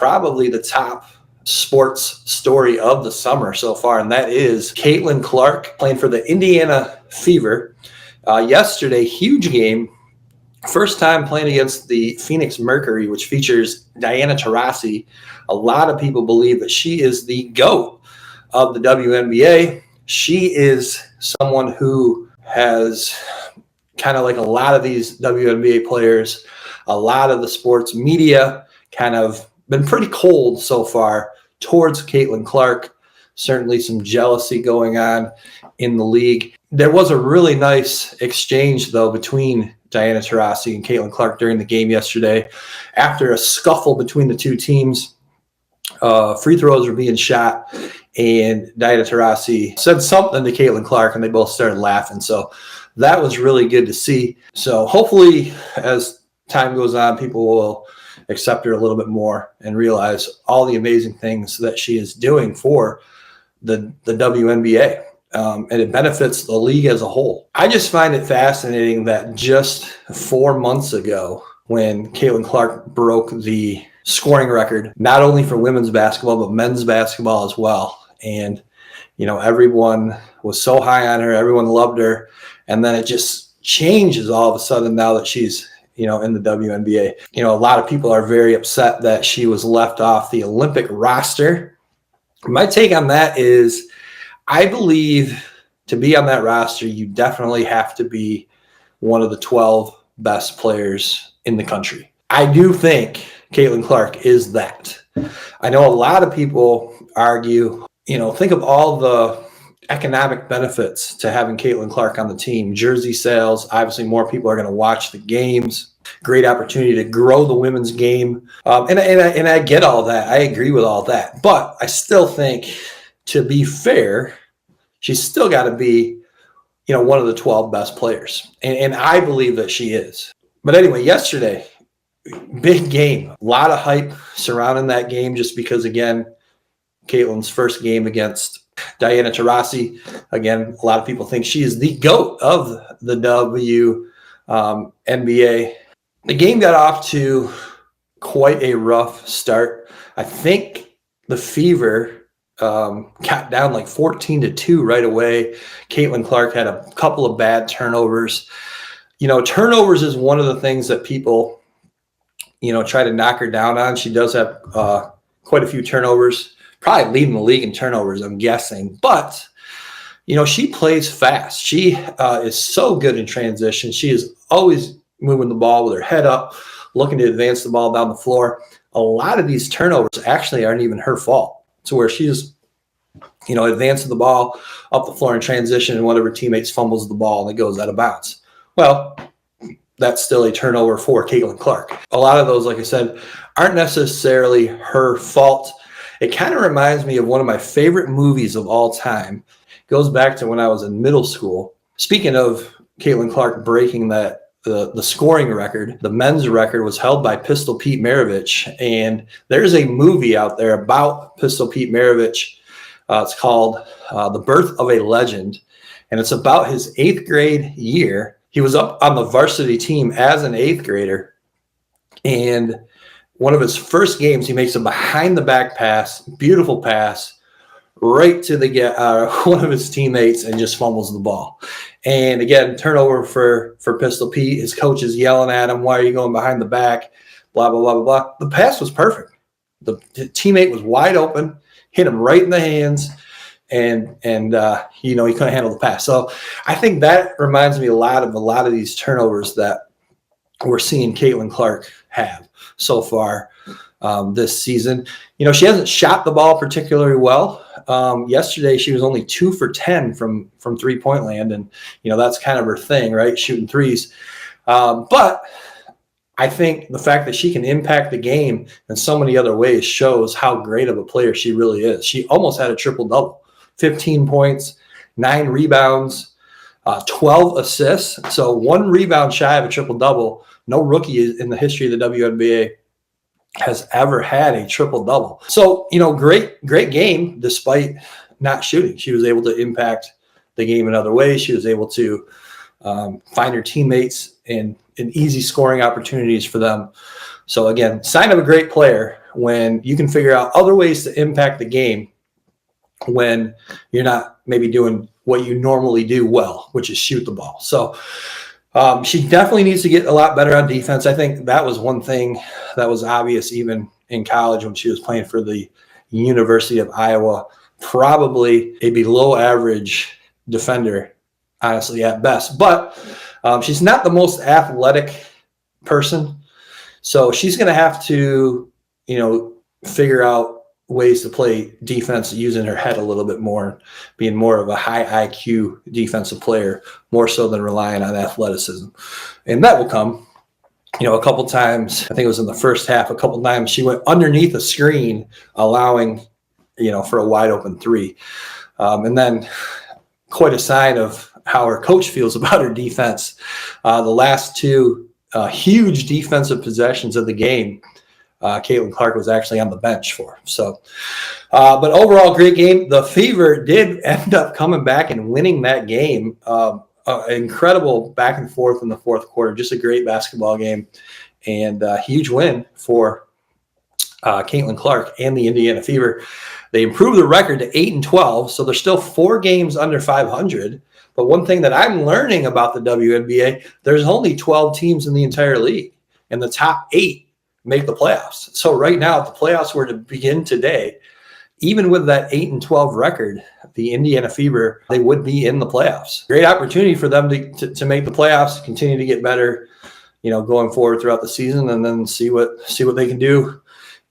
probably the top sports story of the summer so far, and that is Caitlyn Clark playing for the Indiana Fever. Yesterday, huge game. First time playing against the Phoenix Mercury, which features Diana Taurasi. A lot of people believe that she is the GOAT of the WNBA. She is someone who has, kind of like a lot of these WNBA players, a lot of the sports media kind of been pretty cold so far towards Caitlyn Clark. Certainly some jealousy going on in the league. There was a really nice exchange, though, between Diana Taurasi and Caitlyn Clark during the game yesterday. After a scuffle between the two teams, free throws were being shot, and Diana Taurasi said something to Caitlyn Clark, and they both started laughing. So that was really good to see. So hopefully, as time goes on, people will accept her a little bit more and realize all the amazing things that she is doing for the WNBA. And it benefits the league as a whole. I just find it fascinating that just 4 months ago, when Caitlyn Clark broke the scoring record, not only for women's basketball, but men's basketball as well. And, everyone was so high on her. Everyone loved her. And then it just changes all of a sudden now that she's, in the WNBA. A lot of people are very upset that she was left off the Olympic roster. My take on that is, I believe to be on that roster, you definitely have to be one of the 12 best players in the country. I do think Caitlyn Clark is that. I know a lot of people argue, think of all the economic benefits to having Caitlyn Clark on the team. Jersey sales, obviously more people are going to watch the games. Great opportunity to grow the women's game. And I get all that. I agree with all that. But I still think, to be fair, she's still got to be, one of the 12 best players. And I believe that she is. But anyway, yesterday, big game. A lot of hype surrounding that game just because, again, Caitlyn's first game against Diana Taurasi. Again, a lot of people think she is the GOAT of the WNBA. The game got off to quite a rough start. I think the Fever got down like 14-2 right away. Caitlyn Clark had a couple of bad turnovers. Turnovers is one of the things that people, try to knock her down on. She does have quite a few turnovers, probably leading the league in turnovers, I'm guessing. But, she plays fast. She is so good in transition. She is always moving the ball with her head up, looking to advance the ball down the floor. A lot of these turnovers actually aren't even her fault. To where she's, advancing the ball up the floor in transition, and one of her teammates fumbles the ball and it goes out of bounds. Well, that's still a turnover for Caitlyn Clark. A lot of those, like I said, aren't necessarily her fault. It kind of reminds me of one of my favorite movies of all time. It goes back to when I was in middle school. Speaking of Caitlyn Clark breaking the scoring record, the men's record was held by Pistol Pete Maravich. And there's a movie out there about Pistol Pete Maravich. It's called The Birth of a Legend. And it's about his 8th grade year. He was up on the varsity team as an 8th grader. And one of his first games, he makes a behind-the-back pass, beautiful pass, right to one of his teammates and just fumbles the ball. And again, turnover for Pistol Pete. His coach is yelling at him, "Why are you going behind the back?" Blah, blah, blah, blah, blah. The pass was perfect. The teammate was wide open, hit him right in the hands, and he couldn't handle the pass. So I think that reminds me a lot of these turnovers that we're seeing Caitlyn Clark have so far this season. She hasn't shot the ball particularly well. Yesterday, she was only 2 for 10 from three-point land, and that's kind of her thing, right? Shooting threes. But I think the fact that she can impact the game in so many other ways shows how great of a player she really is. She almost had a triple-double, 15 points, 9 rebounds, 12 assists. So 1 rebound shy of a triple-double. No rookie in the history of the WNBA has ever had a triple-double. So, great game despite not shooting. She was able to impact the game in other ways. She was able to find her teammates and easy scoring opportunities for them. So, again, sign of a great player. when you can figure out other ways to impact the game when you're not maybe doing what you normally do well, which is shoot the ball. So she definitely needs to get a lot better on defense. I think that was one thing that was obvious even in college when she was playing for the University of Iowa. Probably a below average defender, honestly, at best. But she's not the most athletic person. So she's going to have to, figure out ways to play defense using her head a little bit more, being more of a high IQ defensive player, more so than relying on athleticism. And that will come, a couple times. I think it was in the first half, a couple times she went underneath a screen, allowing, for a wide open three. And then quite a sign of how her coach feels about her defense. The last two huge defensive possessions of the game, Caitlyn Clark was actually on the bench for. So, but overall, great game. The Fever did end up coming back and winning that game. Incredible back and forth in the fourth quarter. Just a great basketball game, and a huge win for Caitlyn Clark and the Indiana Fever. They improved the record to 8-12, so they're still 4 games under 500. But one thing that I'm learning about the WNBA, there's only 12 teams in the entire league, and the top 8 make the playoffs. So right now, if the playoffs were to begin today, even with that 8-12 record, the Indiana Fever, they would be in the playoffs. Great opportunity for them to make the playoffs, continue to get better, going forward throughout the season, and then see what they can do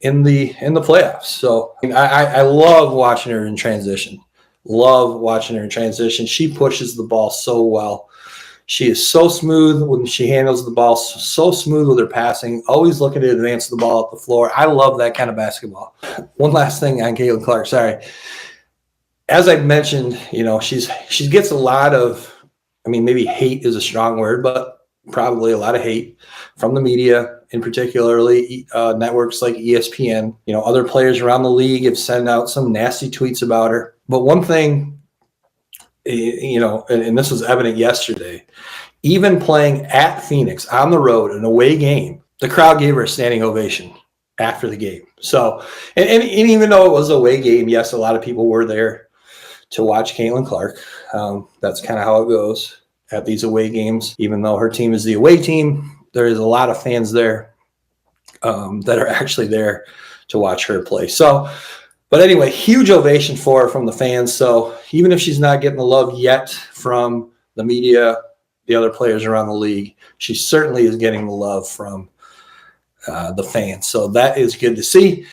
in the playoffs. So I love watching her in transition. She pushes the ball so well. She is so smooth when she handles the ball, so smooth with her passing, always looking to advance the ball up the floor. I love that kind of basketball. One last thing on Caitlyn Clark, sorry. As I mentioned, she gets a lot of, maybe hate is a strong word, but probably a lot of hate from the media, in particularly networks like ESPN. Other players around the league have sent out some nasty tweets about her. But one thing, and this was evident yesterday, even playing at Phoenix on the road, an away game, the crowd gave her a standing ovation after the game. So, and even though it was a away game, yes, a lot of people were there to watch Caitlyn Clark. That's kind of how it goes at these away games. Even though her team is the away team, there is a lot of fans there that are actually there to watch her play. So, but anyway, huge ovation for her from the fans. So even if she's not getting the love yet from the media, the other players around the league, she certainly is getting the love from the fans. So that is good to see.